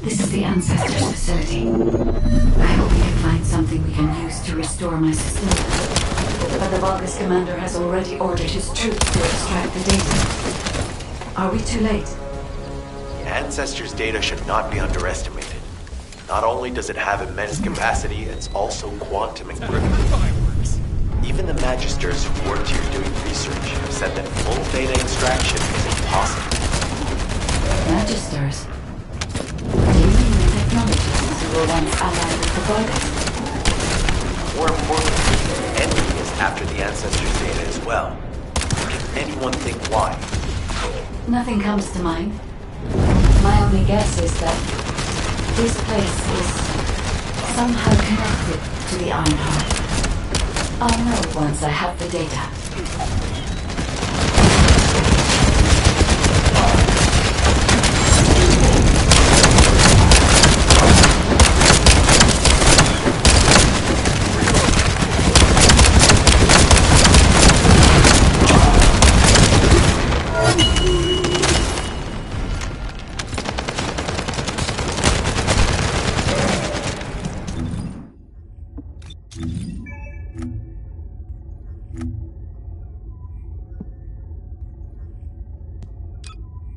This is the Ancestors facility. I hope we can find something we can use to restore my system. But the Vulgus commander has already ordered his troops to extract the data. Are we too late? The Ancestors' data should not be underestimated. Not only does it have immense capacity, it's also quantum encrypted. Even the Magisters who worked here doing research have said that full data extraction is impossible. Magisters? Do you mean the technologists who were once allied with the Vulgus? More importantly, the enemy is after the Ancestors' data as well. Can anyone think why? Nothing comes to mind. My only guess is that this place is somehow connected to the Ironheart. I'll know once I have the data.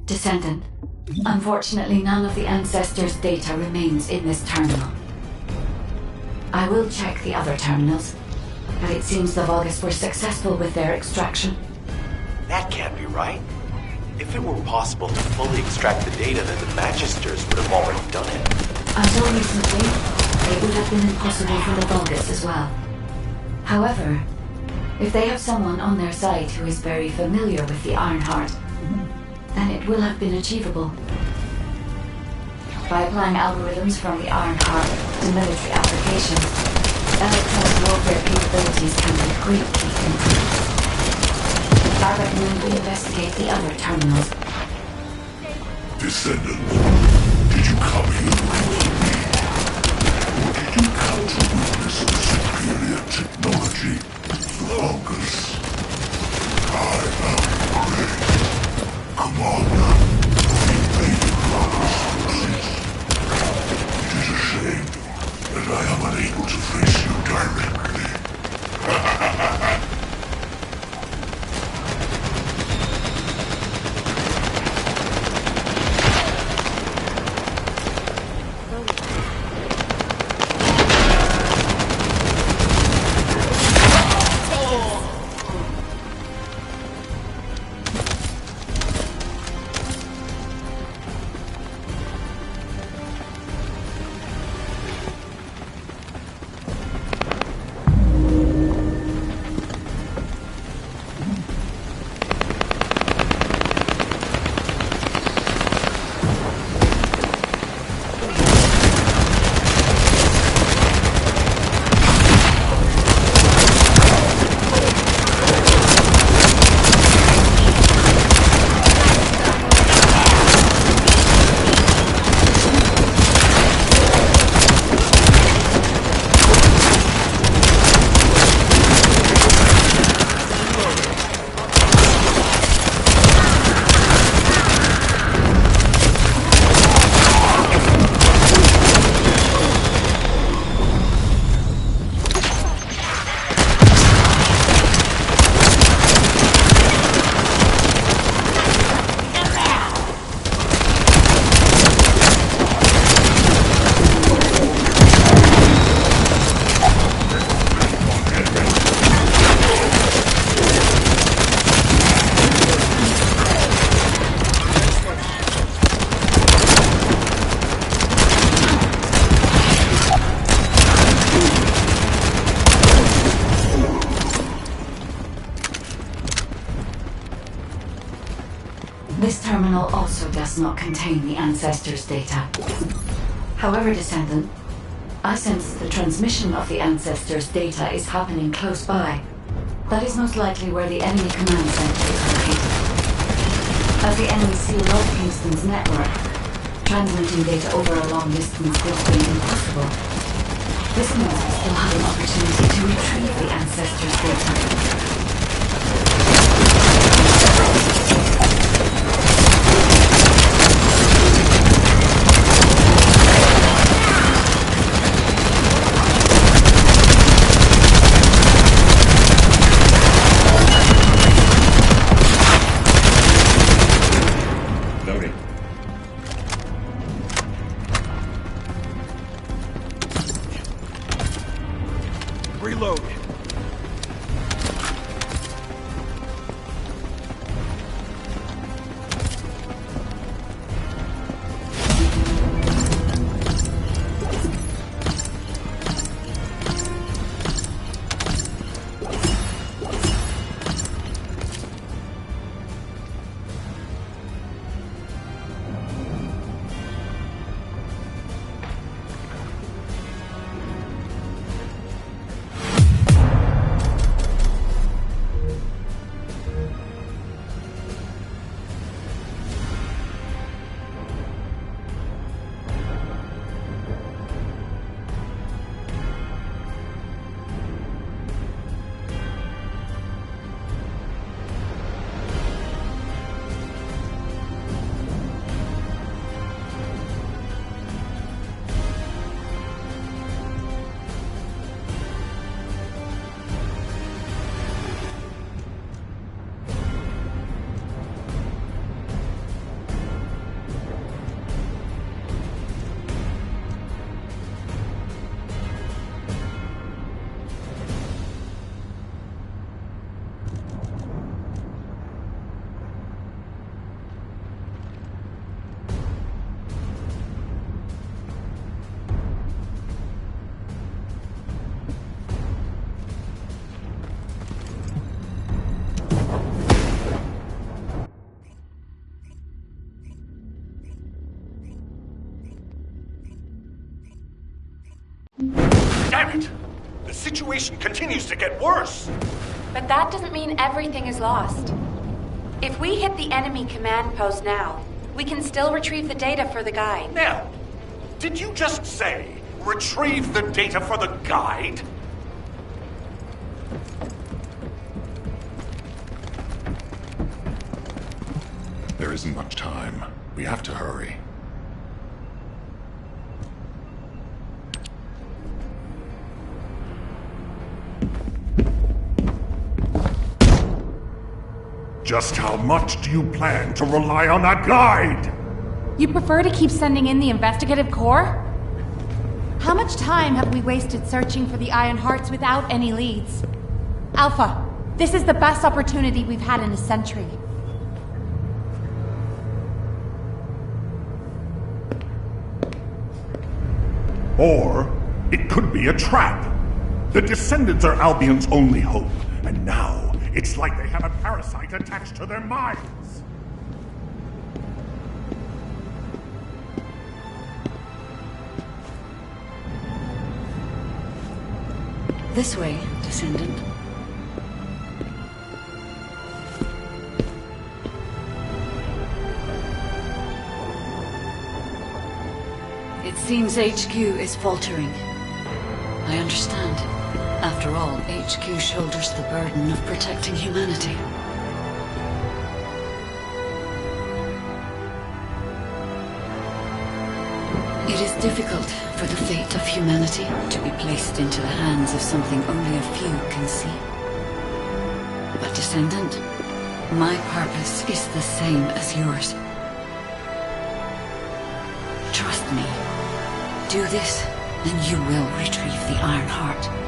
Descendant. Unfortunately, none of the Ancestors' data remains in this terminal. I will check the other terminals, but it seems the Vulgus were successful with their extraction. That can't be right. If it were possible to fully extract the data, then the Magisters would have already done it. Until recently, it would have been impossible for the Vulgus as well. However, if they have someone on their side who is very familiar with the Ironheart, then it will have been achievable. By applying algorithms from the Ironheart to military applications, electronic warfare capabilities can be greatly improved. I recommend we investigate the other terminals. Descendant, did you come here to me? Or did you come to witness the superior technology of the Vulgus? I am ready. Commander, we made progress forces. It is a shame that I am unable to face you directly. This terminal also does not contain the Ancestors' data. However, Descendant, I sense the transmission of the Ancestors' data is happening close by. That is most likely where the enemy command center is located. As the enemy sealed off Kingston's network, transmitting data over a long distance would have been impossible. This means we still have an opportunity to retrieve the Ancestors' data. situation continues to get worse. But that doesn't mean everything is lost. If we hit the enemy command post now, we can still retrieve the data for the guide. Now, did you just say, retrieve the data for the guide? There isn't much time. We have to hurry. Just how much do you plan to rely on that guide? You prefer to keep sending in the investigative corps? How much time have we wasted searching for the Iron Hearts without any leads? Alpha, this is the best opportunity we've had in a century. Or it could be a trap. The Descendants are Albion's only hope, and now it's like they have a parasite attached to their minds. This way, Descendant. It seems HQ is faltering. I understand. After all, HQ shoulders the burden of protecting humanity. It is difficult for the fate of humanity to be placed into the hands of something only a few can see. But Descendant, my purpose is the same as yours. Trust me. Do this, and you will retrieve the Iron Heart.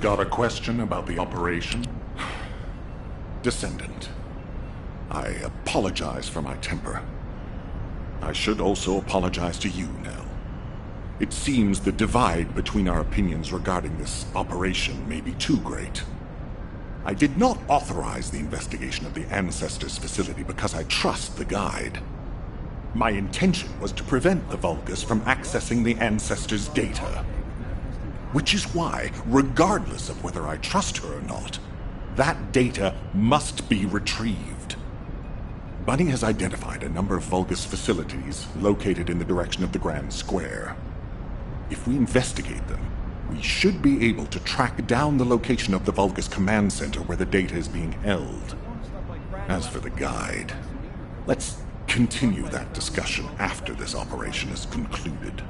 Got a question about the operation? Descendant, I apologize for my temper. I should also apologize to you, Nell. It seems the divide between our opinions regarding this operation may be too great. I did not authorize the investigation of the Ancestors facility because I trust the guide. My intention was to prevent the Vulgus from accessing the Ancestors' data. Which is why, regardless of whether I trust her or not, that data must be retrieved. Bunny has identified a number of Vulgus facilities located in the direction of the Grand Square. If we investigate them, we should be able to track down the location of the Vulgus command center where the data is being held. As for the guide, let's continue that discussion after this operation is concluded.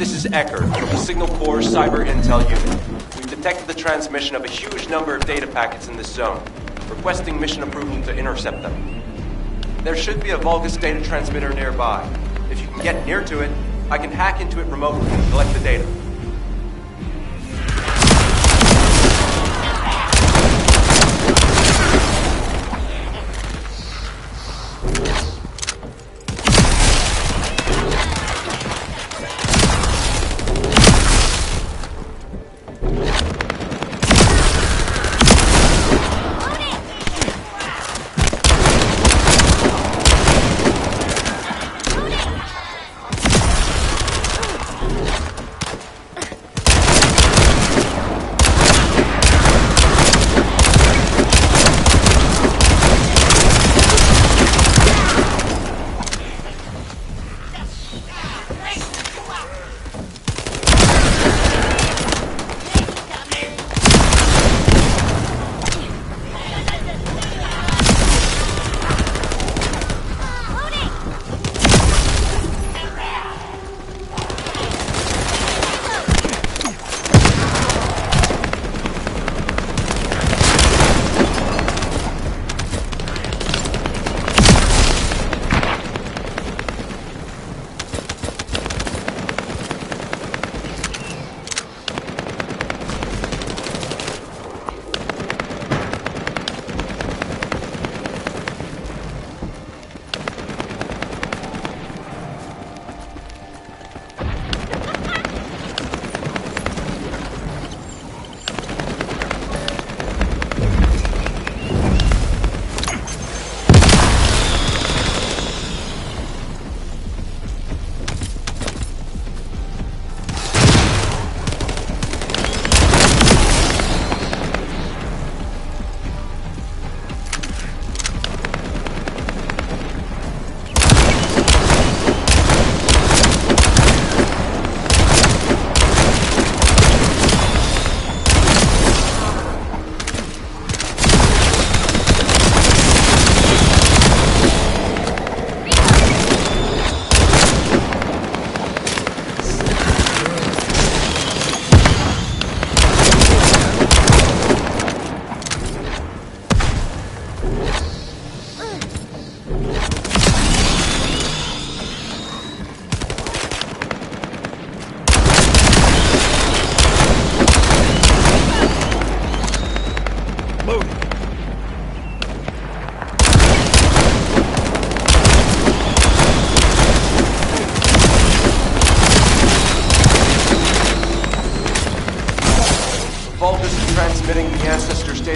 This is Eckert from the Signal Corps Cyber Intel Unit. We've detected the transmission of a huge number of data packets in this zone, requesting mission approval to intercept them. There should be a Vulgus data transmitter nearby. If you can get near to it, I can hack into it remotely and collect the data.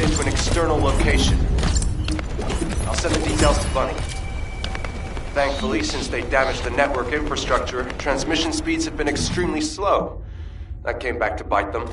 data to an external location. I'll send the details to Bunny. Thankfully, since they damaged the network infrastructure, transmission speeds have been extremely slow. That came back to bite them.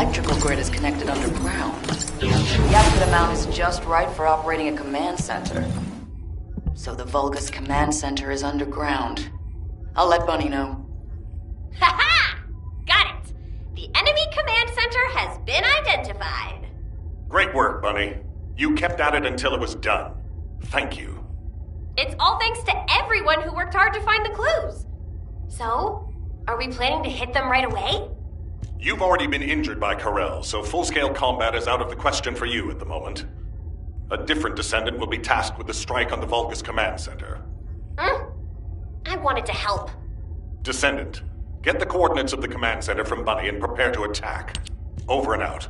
electrical grid is connected underground. The output amount is just right for operating a command center. So the Vulgus command center is underground. I'll let Bunny know. Ha-ha! Got it! The enemy command center has been identified. Great work, Bunny. You kept at it until it was done. Thank you. It's all thanks to everyone who worked hard to find the clues. So, are we planning to hit them right away? You've already been injured by Karel, so full-scale combat is out of the question for you at the moment. A different Descendant will be tasked with the strike on the Vulgus command center. I wanted to help. Descendant, get the coordinates of the command center from Bunny and prepare to attack. Over and out.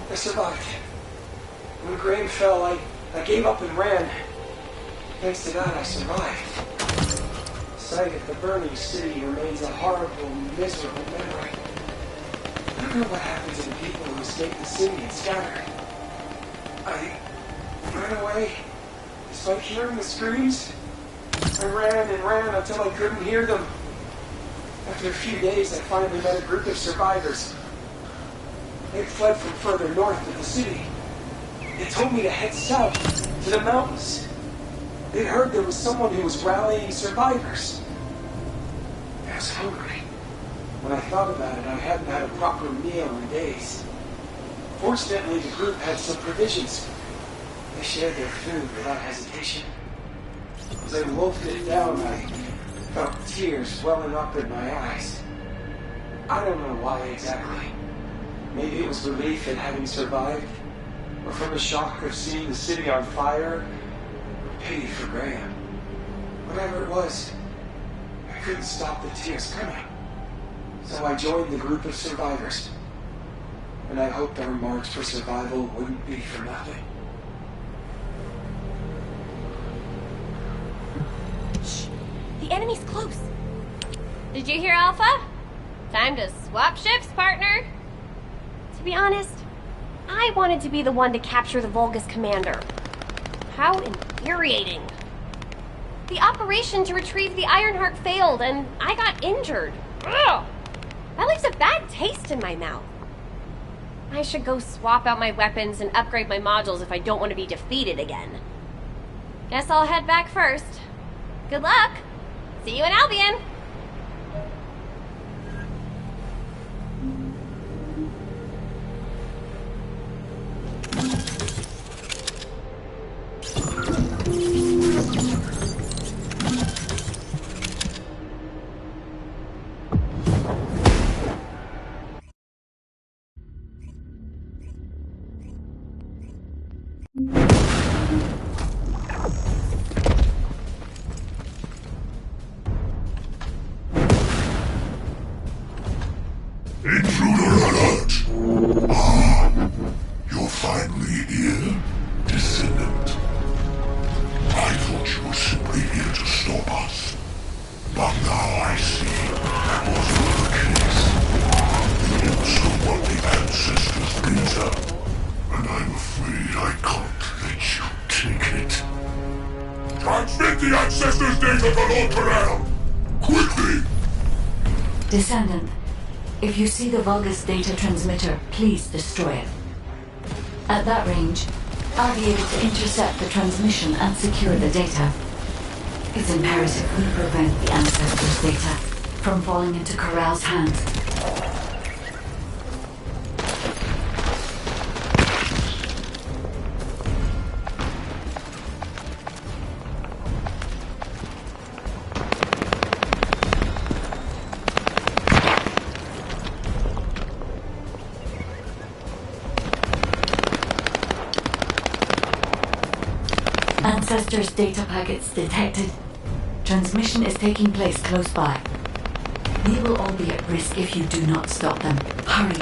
I survived. When Graham fell, I gave up and ran. Thanks to God, I survived. The sight of the burning city remains a horrible, miserable memory. I don't know what happened to the people who escaped the city and scattered. I ran away, despite hearing the screams. I ran and ran until I couldn't hear them. After a few days, I finally met a group of survivors. They had fled from further north of the city. They told me to head south, to the mountains. They heard there was someone who was rallying survivors. I was hungry. When I thought about it, I hadn't had a proper meal in days. Fortunately, the group had some provisions. They shared their food without hesitation. As I wolfed it down, I felt tears welling up in my eyes. I don't know why exactly. Maybe it was relief at having survived, or from the shock of seeing the city on fire, or pity for Graham. Whatever it was, I couldn't stop the tears coming. So I joined the group of survivors. And I hoped our march for survival wouldn't be for nothing. Shh! The enemy's close. Did you hear, Alpha? Time to swap shifts, partner. To be honest, I wanted to be the one to capture the Vulgus commander. How infuriating. The operation to retrieve the Ironheart failed, and I got injured. Ugh! That leaves a bad taste in my mouth. I should go swap out my weapons and upgrade my modules if I don't want to be defeated again. Guess I'll head back first. Good luck! See you in Albion! Get the Ancestors' data for Lord Corral! Quickly! Descendant, if you see the Vulgus data transmitter, please destroy it. At that range, I'll be able to intercept the transmission and secure the data. It's imperative we prevent the Ancestors' data from falling into Corral's hands. Ancestors' data packets detected. Transmission is taking place close by. We will all be at risk if you do not stop them. Hurry.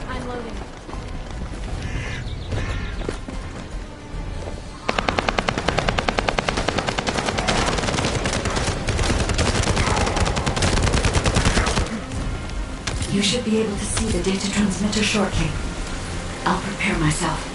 I'm loading. You should be able to see the data transmitter shortly. I'll prepare myself.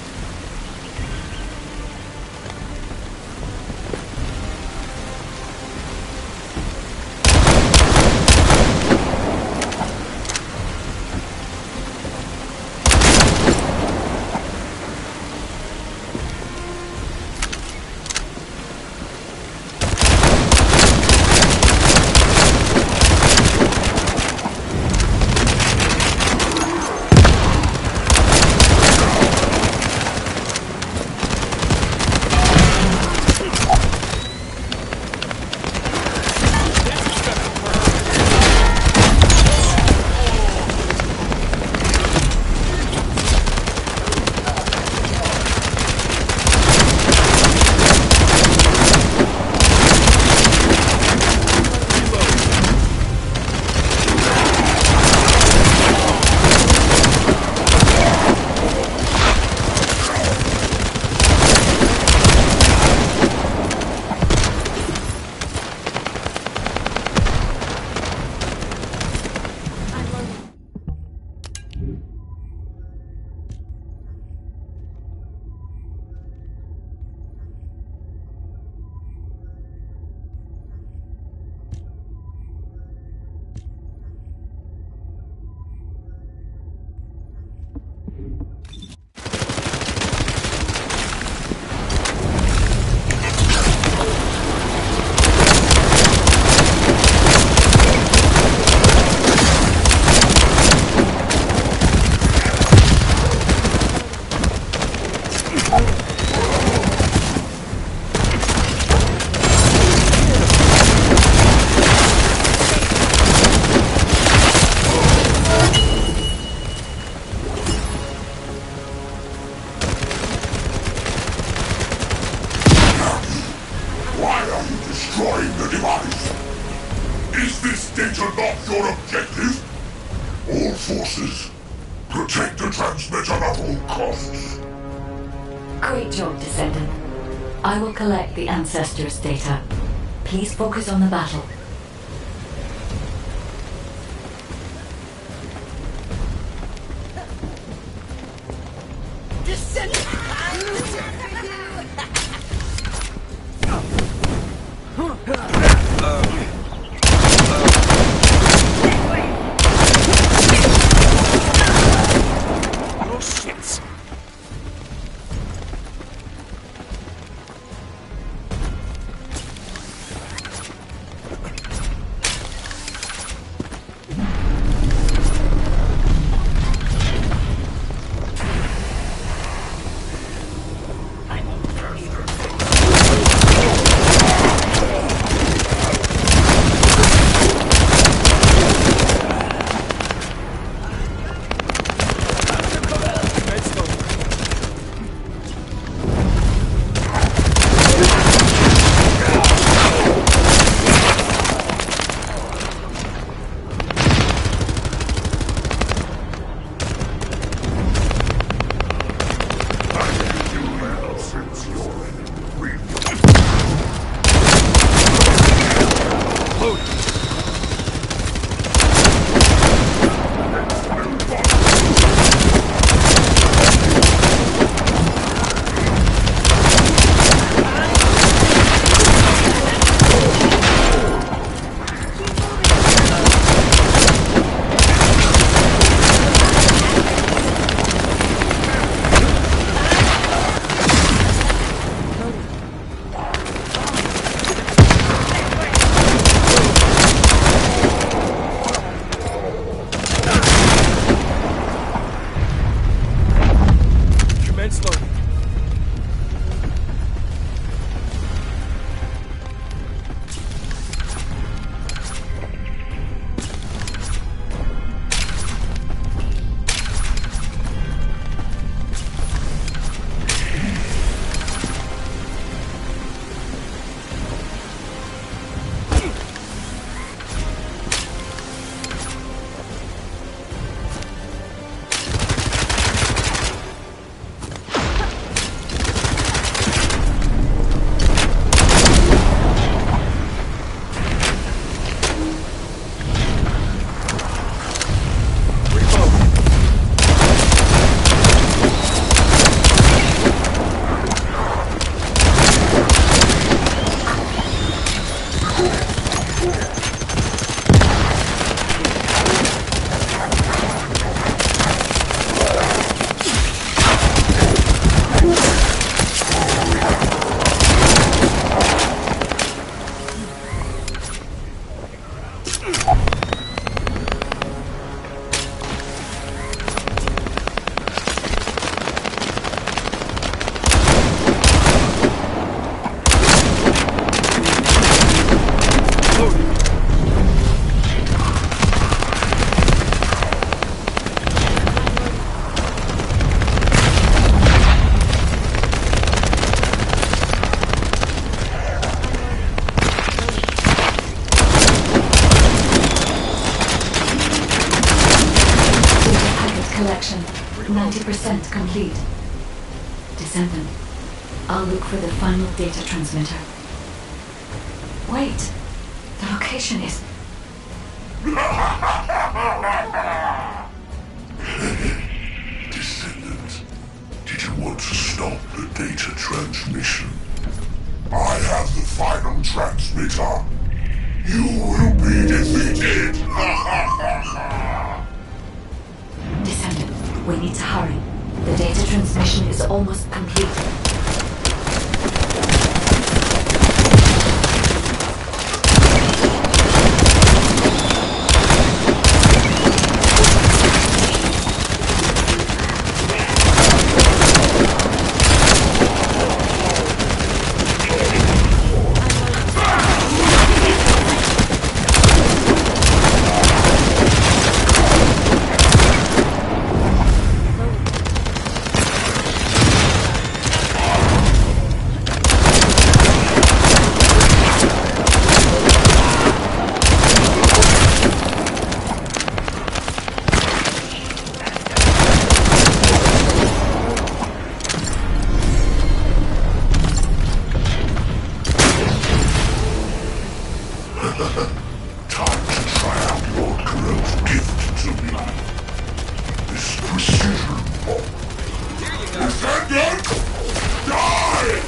Destroying the device! Is this data not your objective? All forces, protect the transmitter at all costs. Great job, Descendant. I will collect the Ancestors' data. Please focus on the battle. section, 90% complete. Descendant, I'll look for the final data transmitter. Wait, the location is... Descendant, did you want to stop the data transmission? I have the final transmitter. You will be defeated! Descendant, we need to hurry. The data transmission is almost complete. Time to try out Lord Corell's gift to me. This precision bomb. Descendant! Die!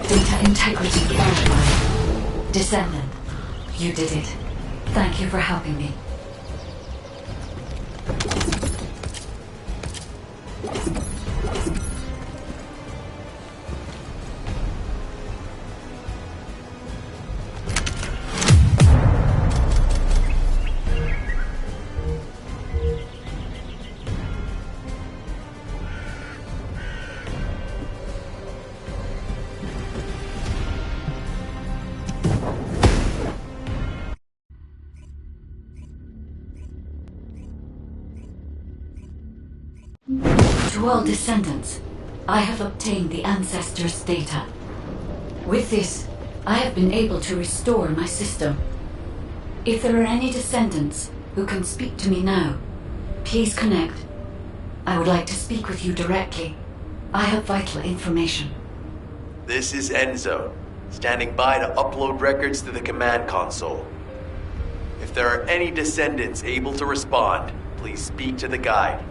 Data integrity verified. Descendant, you did it. Thank you for helping me. To all descendants, I have obtained the Ancestors' data. With this, I have been able to restore my system. If there are any descendants who can speak to me now, please connect. I would like to speak with you directly. I have vital information. This is Enzo, standing by to upload records to the command console. If there are any descendants able to respond, please speak to the guide.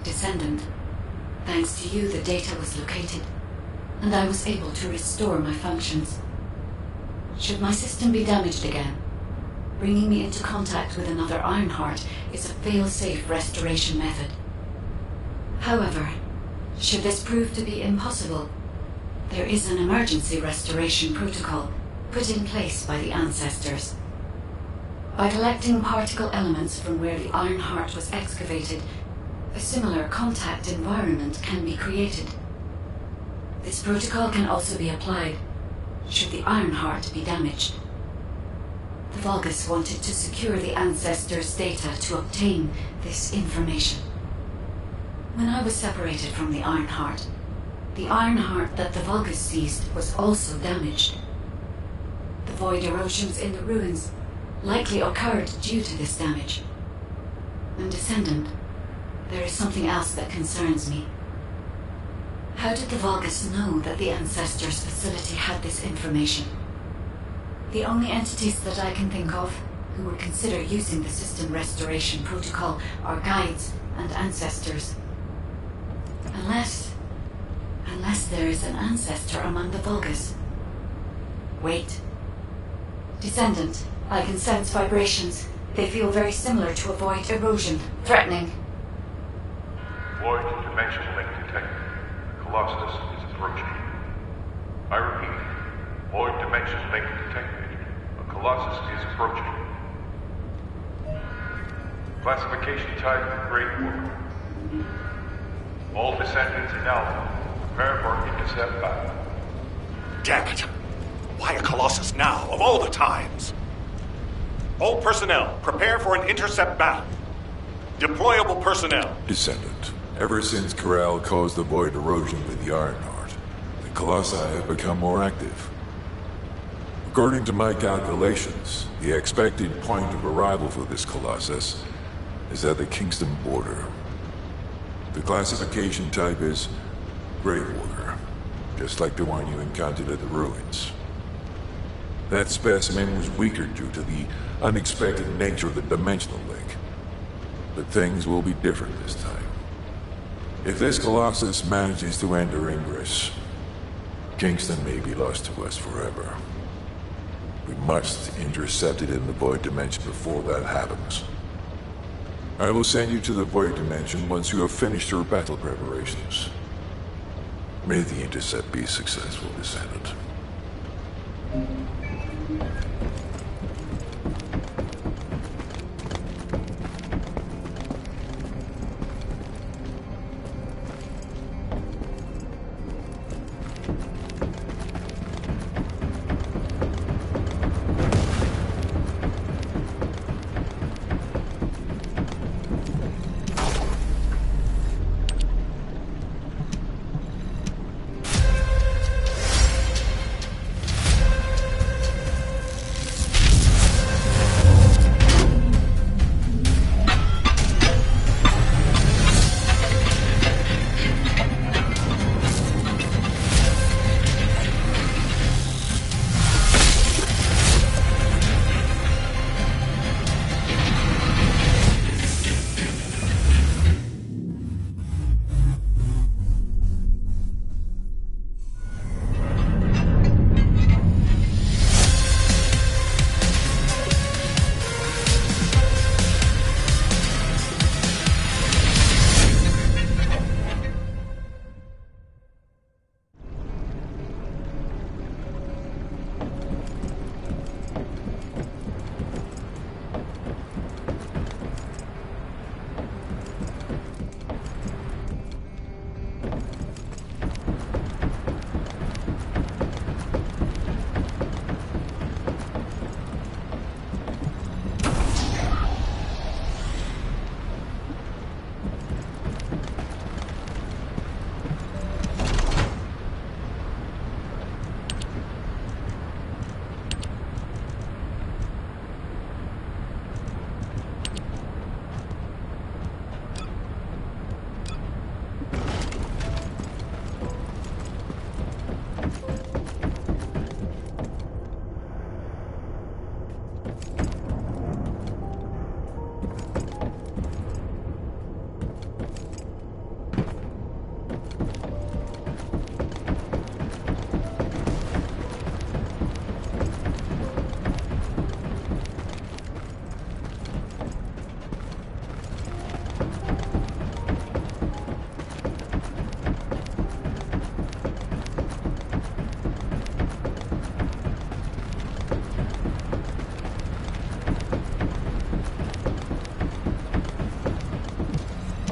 Descendant, thanks to you, the data was located, and I was able to restore my functions. Should my system be damaged again, bringing me into contact with another Ironheart is a fail-safe restoration method. However, should this prove to be impossible, there is an emergency restoration protocol put in place by the Ancestors. By collecting particle elements from where the Ironheart was excavated, a similar contact environment can be created. This protocol can also be applied should the Ironheart be damaged. The Vulgus wanted to secure the Ancestors' data to obtain this information. When I was separated from the Ironheart that the Vulgus seized was also damaged. The void erosions in the ruins likely occurred due to this damage. And Descendant, there is something else that concerns me. How did the Vulgus know that the Ancestors' facility had this information? The only entities that I can think of who would consider using the system restoration protocol are guides and Ancestors. Unless there is an ancestor among the Vulgus. Wait. Descendant, I can sense vibrations. They feel very similar to a void erosion. Threatening. Void dimension link detected. The Colossus is approaching. I repeat, void dimension link detected. A Colossus is approaching. Classification type, Great War. All descendants in Alpha, prepare for intercept battle. Damn it! Why a Colossus now, of all the times? All personnel, prepare for an intercept battle. Deployable personnel. Descendant, ever since Corral caused the void erosion with the Ironheart, the Colossi have become more active. According to my calculations, the expected point of arrival for this Colossus is at the Kingston border. The classification type is Greywater, just like the one you encountered at the ruins. That specimen was weaker due to the unexpected nature of the dimensional link. But things will be different this time. If this Colossus manages to enter Ingress, Kingston may be lost to us forever. We must intercept it in the Void Dimension before that happens. I will send you to the Void Dimension once you have finished your battle preparations. May the intercept be successful, Descendant.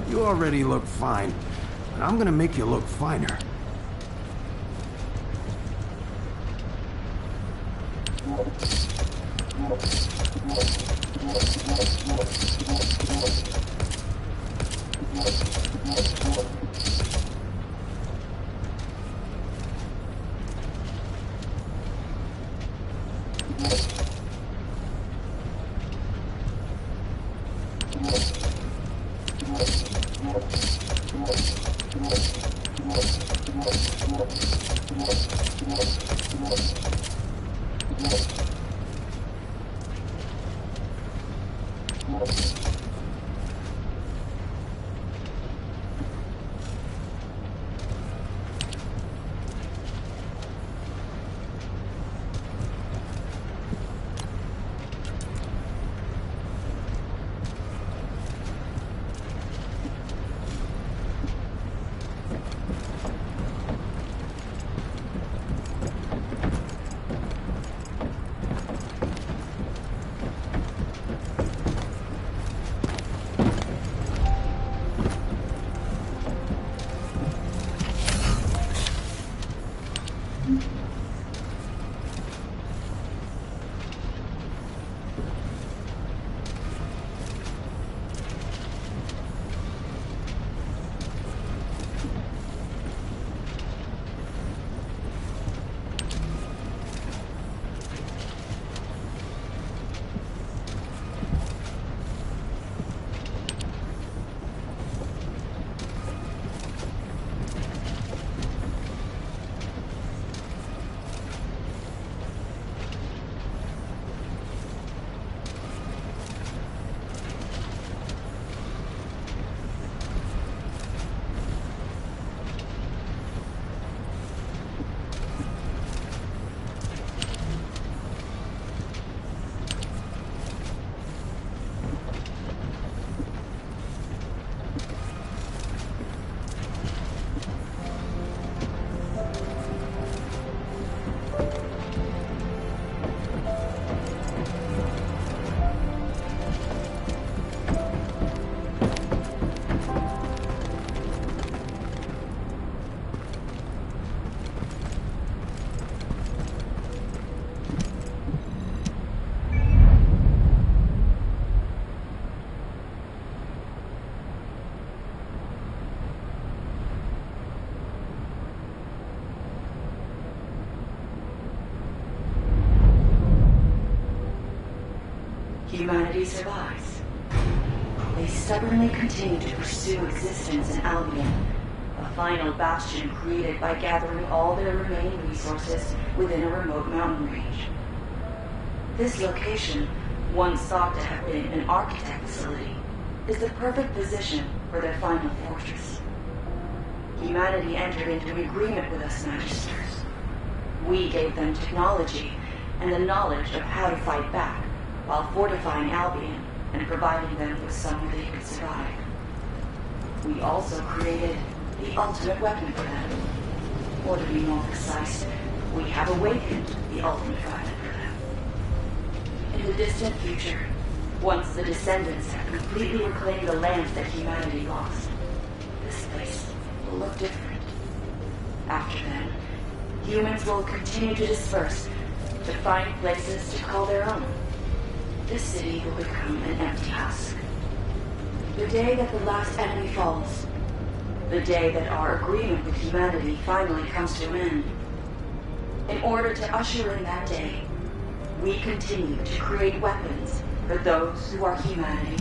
You already look fine, but I'm gonna make you look finer. Humanity survives. They stubbornly continue to pursue existence in Albion, a final bastion created by gathering all their remaining resources within a remote mountain range. This location, once thought to have been an architect facility, is the perfect position for their final fortress. Humanity entered into an agreement with us, Magisters. We gave them technology and the knowledge of how to fight back, while fortifying Albion and providing them with somewhere they could survive. We also created the ultimate weapon for them. Or to be more precise, we have awakened the ultimate weapon for them. In the distant future, once the Descendants have completely reclaimed the lands that humanity lost, this place will look different. After then, humans will continue to disperse, to find places to call their own. This city will become an empty husk. The day that the last enemy falls, the day that our agreement with humanity finally comes to an end. In order to usher in that day, we continue to create weapons for those who are humanity.